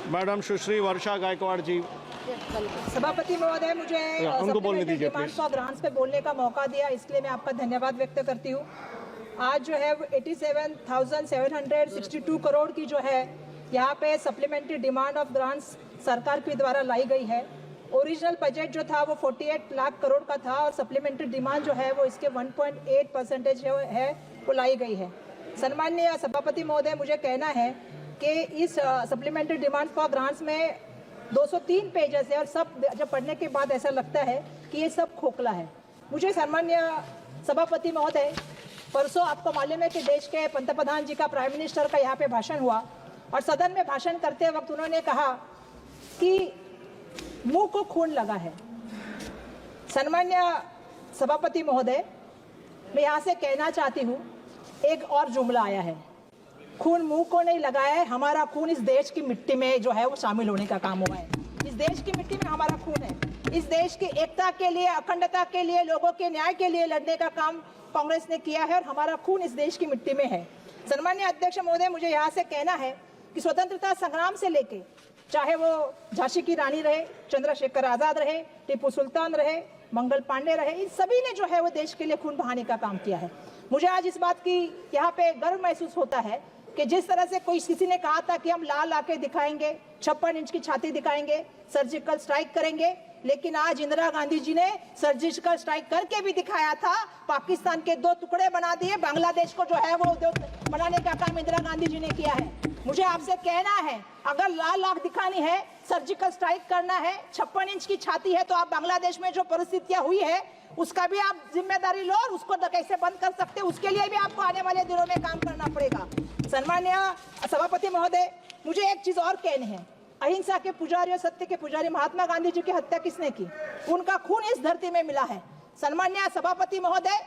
Madam सुश्री वर्षा गायकवाड़ जी। सभापति महोदय, मुझे उनको बोलने दीजिए डिमांड्स ऑफ ग्रांट्स पे बोलने का मौका दिया, इसके लिए मैं आपका धन्यवाद व्यक्त करती हूँ। आज जो है 87,762 करोड़ की जो है यहाँ पे सप्लीमेंट्री डिमांड ऑफ ग्रांट्स सरकार के द्वारा लाई गई है। ओरिजिनल बजट जो था वो 48 लाख करोड़ का था और सप्लीमेंट्री डिमांड जो है वो इसके 1.8% है वो लाई गई है। सम्माननीय सभापति महोदय, मुझे कहना है कि इस सप्लीमेंट्री डिमांड फॉर ग्रांट्स में 203 पेजेस है और सब जब पढ़ने के बाद ऐसा लगता है कि ये सब खोखला है। मुझे सम्माननीय सभापति महोदय, परसों आपको मालूम है कि देश के पंतप्रधान जी का, प्राइम मिनिस्टर का यहाँ पे भाषण हुआ और सदन में भाषण करते वक्त उन्होंने कहा कि मुंह को खून लगा है। सम्माननीय सभापति महोदय, मैं यहाँ से कहना चाहती हूँ, एक और जुमला आया है, खून मुंह को नहीं लगा है, हमारा खून इस देश की मिट्टी में जो है वो शामिल होने का काम हुआ है। इस देश की मिट्टी में हमारा खून है। इस देश की एकता के लिए, अखंडता के लिए, लोगों के न्याय के लिए लड़ने का काम कांग्रेस ने किया है और हमारा खून इस देश की मिट्टी में है। सम्माननीय अध्यक्ष महोदय, मुझे यहाँ से कहना है कि स्वतंत्रता संग्राम से लेके, चाहे वो झांसी की रानी रहे, चंद्रशेखर आजाद रहे, टीपू सुल्तान रहे, मंगल पांडे रहे, इन सभी ने जो है वो देश के लिए खून बहाने का काम किया है। मुझे आज इस बात की यहाँ पे गर्व महसूस होता है कि जिस तरह से किसी ने कहा था कि हम लाल आके दिखाएंगे, 56 इंच की छाती दिखाएंगे, सर्जिकल स्ट्राइक करेंगे, लेकिन आज इंदिरा गांधी जी ने सर्जिकल स्ट्राइक करके भी दिखाया था। पाकिस्तान के 2 टुकड़े बना दिए, बांग्लादेश को जो है वो बनाने का काम इंदिरा गांधी जी ने किया है। मुझे आपसे कहना है, अगर लाल आंख दिखानी है, सर्जिकल स्ट्राइक करना है, 56 इंच की छाती है, तो आप बांग्लादेश में जो परिस्थितियां हुई है उसका भी आप जिम्मेदारी लो और उसको कैसे बंद कर सकते हैं उसके लिए भी आपको आने वाले दिनों में काम करना पड़ेगा। सम्माननीय सभापति महोदय, मुझे एक चीज और कहनी है। अहिंसा के पुजारी और सत्य के पुजारी महात्मा गांधी जी की हत्या किसने की? उनका खून इस धरती में मिला है। सम्माननीय सभापति महोदय,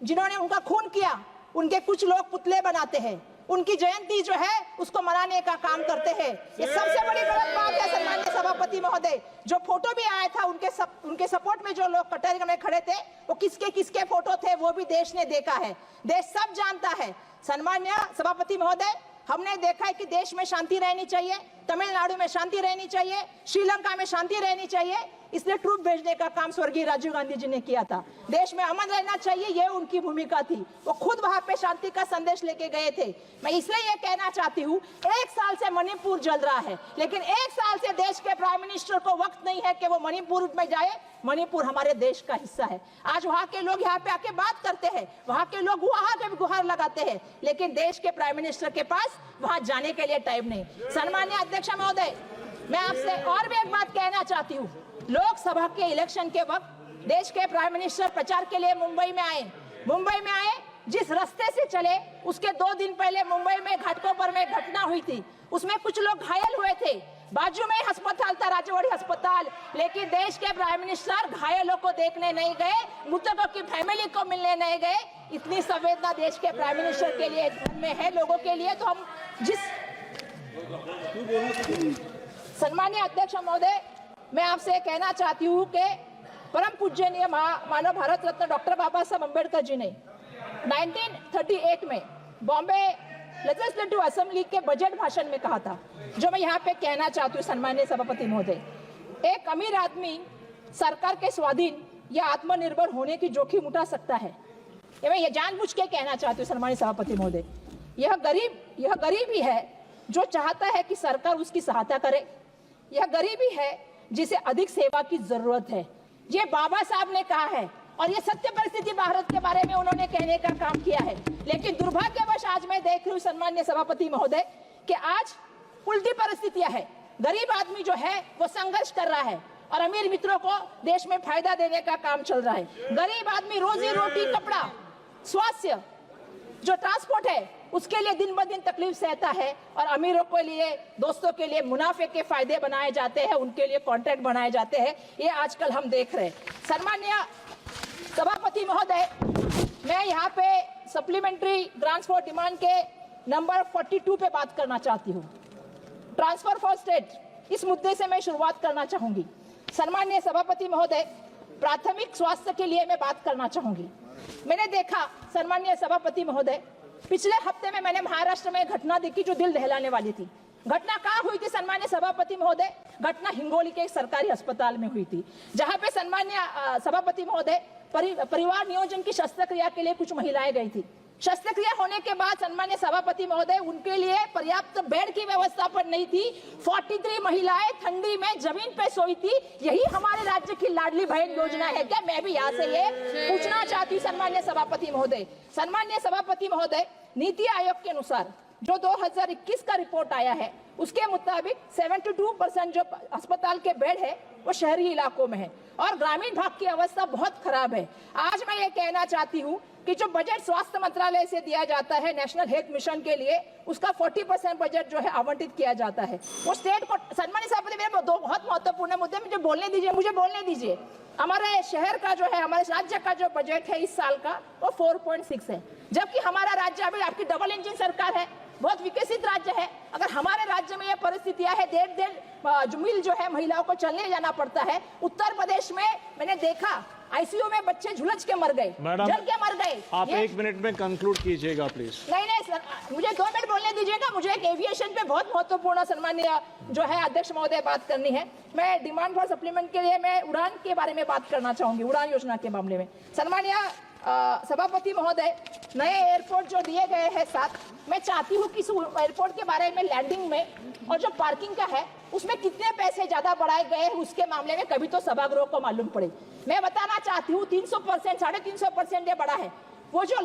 जिन्होंने उनका खून किया, उनके कुछ लोग पुतले बनाते हैं, उनकी जयंती जो है उसको मनाने का काम करते हैं। ये सबसे बड़ी गलत बात है। सम्माननीय सभापति महोदय, जो फोटो भी आया था उनके सपोर्ट में जो लोग कटघरे में खड़े थे, वो किसके फोटो थे वो भी देश ने देखा है, देश सब जानता है। सम्माननीय सभापति महोदय, हमने देखा है कि देश में शांति रहनी चाहिए, तमिलनाडु में शांति रहनी चाहिए, श्रीलंका में शांति रहनी चाहिए, इसलिए ट्रूप भेजने का काम स्वर्गीय राजीव गांधी जी ने किया था। देश में अमन रहना चाहिए, ये उनकी भूमिका थी। वो खुद वहां पे शांति का संदेश लेके गए थे। मैं इसलिए ये कहना चाहती हूँ, 1 साल से मणिपुर जल रहा है, लेकिन 1 साल से देश के प्राइम मिनिस्टर को वक्त नहीं है कि वो मणिपुर में जाए। मणिपुर हमारे देश का हिस्सा है। आज वहाँ के लोग यहाँ पे आके बात करते हैं, वहाँ के लोग वहाँ के गुहार लगाते हैं, लेकिन देश के प्राइम मिनिस्टर के पास वहाँ जाने के लिए टाइम नहीं। सम्माननीय अध्यक्ष महोदय, मैं आपसे और भी एक बात कहना चाहती हूँ। लोकसभा के इलेक्शन के वक्त देश के प्राइम मिनिस्टर प्रचार के लिए मुंबई में आए। जिस रास्ते से चले उसके 2 दिन पहले मुंबई में घाटकोपर में घटना हुई थी, उसमें कुछ लोग घायल हुए थे। बाजू में अस्पताल था, राजवाड़ी अस्पताल, लेकिन देश के प्राइम मिनिस्टर घायलों को देखने नहीं गए, मृतकों की फैमिली को मिलने नहीं गए। इतनी संवेदना देश के प्राइम मिनिस्टर के लिए में है, लोगों के लिए। तो हम सम्माननीय अध्यक्ष महोदय, मैं आपसे कहना चाहती हूँ कि परम पूजनीय मानव भारत रत्न डॉक्टर बाबा साहब अम्बेडकर जी ने 1938 में बॉम्बे लेजिस्लेटिव असेंबली के बजट भाषण में कहा था, जो मैं यहाँ पे कहना चाहती हूँ। सम्माननीय सभापति महोदय, एक अमीर आदमी सरकार के स्वाधीन या आत्मनिर्भर होने की जोखिम उठा सकता है। ये मैं ये जानबूझ के कहना चाहती हूँ। सम्माननीय सभापति महोदय, यह गरीब ही है जो चाहता है कि सरकार उसकी सहायता करे। यह गरीबी है जिसे अधिक सेवा की जरूरत है। ये बाबा साहब ने कहा है और ये सत्य परिस्थिति भारत के बारे में उन्होंने कहने का काम किया है। लेकिन दुर्भाग्यवश आज मैं देख रही हूँ सम्माननीय सभापति महोदय कि आज उल्टी परिस्थितियां है। गरीब आदमी जो है वो संघर्ष कर रहा है और अमीर मित्रों को देश में फायदा देने का काम चल रहा है। गरीब आदमी रोजी रोटी, कपड़ा, स्वास्थ्य, जो ट्रांसपोर्ट है उसके लिए दिन ब दिन तकलीफ सहता है और अमीरों के लिए, दोस्तों के लिए मुनाफे के फायदे बनाए जाते हैं, उनके लिए कॉन्ट्रैक्ट बनाए जाते हैं। ये आजकल हम देख रहे हैं। सम्माननीय सभापति महोदय, मैं यहाँ पे सप्लीमेंट्री ग्रांट्स फॉर डिमांड के नंबर 42 पे बात करना चाहती हूँ। ट्रांसफर फॉर स्टेट, इस मुद्दे से मैं शुरुआत करना चाहूंगी। सम्माननीय सभापति महोदय, प्राथमिक स्वास्थ्य के लिए मैं बात करना चाहूंगी। मैंने देखा सम्माननीय सभापति महोदय, पिछले हफ्ते में मैंने महाराष्ट्र में घटना देखी जो दिल दहलाने वाली थी। घटना कहाँ हुई थी सम्माननीय सभापति सभापति महोदय, घटना हिंगोली के एक सरकारी अस्पताल में हुई थी, जहां पे सम्मान्य सभापति महोदय परिवार नियोजन की शस्त्रक्रिया के लिए कुछ महिलाएं गई थी। शस्त्रक्रिया होने के बाद सम्मान्य सभापति महोदय उनके लिए पर्याप्त बेड की व्यवस्था पर नहीं थी। 43 महिलाएं ठंडी में जमीन पे सोई थी। यही हमारे राज्य की लाडली बहन योजना है क्या? मैं भी यहाँ से ये पूछना चाहती हूँ सम्मान्य सभापति महोदय। सम्मान्य सभापति महोदय, नीति आयोग के अनुसार जो 2021 का रिपोर्ट आया है उसके मुताबिक 72% जो अस्पताल के बेड है वो शहरी इलाकों में है और ग्रामीण भाग की अवस्था बहुत खराब है। आज मैं ये कहना चाहती हूँ कि जो बजट स्वास्थ्य मंत्रालय से दिया जाता है नेशनल हेल्थ मिशन के लिए, उसका 40% बजट जो है आवंटित किया जाता है। वो स्टेट को सम्मानित सभापति, मेरे दो बहुत महत्वपूर्ण मुद्दे मुझे बोलने दीजिए। हमारे शहर का जो है, हमारे राज्य का जो बजट है इस साल का वो 4.6 है, जबकि हमारा राज्य अभी आपकी डबल इंजन सरकार है, बहुत विकसित राज्य है। अगर हमारे राज्य में ये परिस्थितियां है, डेढ़ मील जो है महिलाओं को चलने जाना पड़ता है। उत्तर प्रदेश में मैंने देखा आईसीयू में बच्चे झुलस के मर गए, जल के मर गए। आप 1 मिनट में कंक्लूड कीजिएगा प्लीज। नहीं सर, मुझे 2 मिनट बोलने दीजिएगा। मुझे एक एविएशन पे बहुत महत्वपूर्ण सम्मानीय जो है अध्यक्ष महोदय बात करनी है। मैं डिमांड फॉर सप्लीमेंट के लिए मैं उड़ान के बारे में बात करना चाहूंगी, उड़ान योजना के मामले में। सम्मानीय सभापति महोदय, नए एयरपोर्ट जो दिए गए हैं 7, मैं चाहती हूँ कि इस एयरपोर्ट के बारे में लैंडिंग में और जो पार्किंग का है उसमें कितने पैसे ज्यादा बढ़ाए गए हैं उसके मामले में कभी तो सभागृह को मालूम पड़े। मैं बताना चाहती हूँ 300%, 350% ये बढ़ा है। वो जो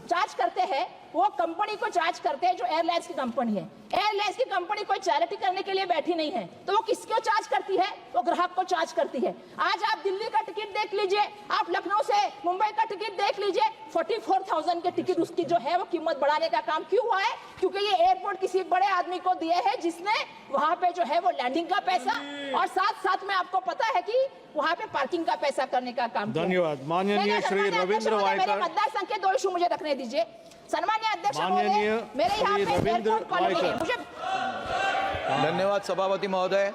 चार्ज करते हैं वो कंपनी को चार्ज करते हैं जो एयरलाइंस की कंपनी है। एयरलाइंस की कंपनी कोई चैरिटी करने के लिए बैठी नहीं है, तो वो किसको चार्ज करती है? वो ग्राहक को चार्ज करती है। आज आप दिल्ली का टिकट देख लीजिए, आप लखनऊ से मुंबई का टिकट देख लीजिए, 44,000 के टिकट उसकी जो है वो कीमत बढ़ाने का काम क्यों हुआ है? क्योंकि ये एयरपोर्ट किसी बड़े आदमी को दिए है जिसने वहां पे जो है वो लैंडिंग का पैसा और साथ में आपको पता है कि वहां पे पार्किंग का पैसा करने का काम। धन्यवाद। माननीय श्री रविंद्र वायकर, मतदार संघ के 2 इशू मुझे रखने दीजिए। सम्मानीय अध्यक्ष महोदय, मेरे यहाँ पे एयरपोर्ट कॉलोनी है। धन्यवाद सभापति महोदय।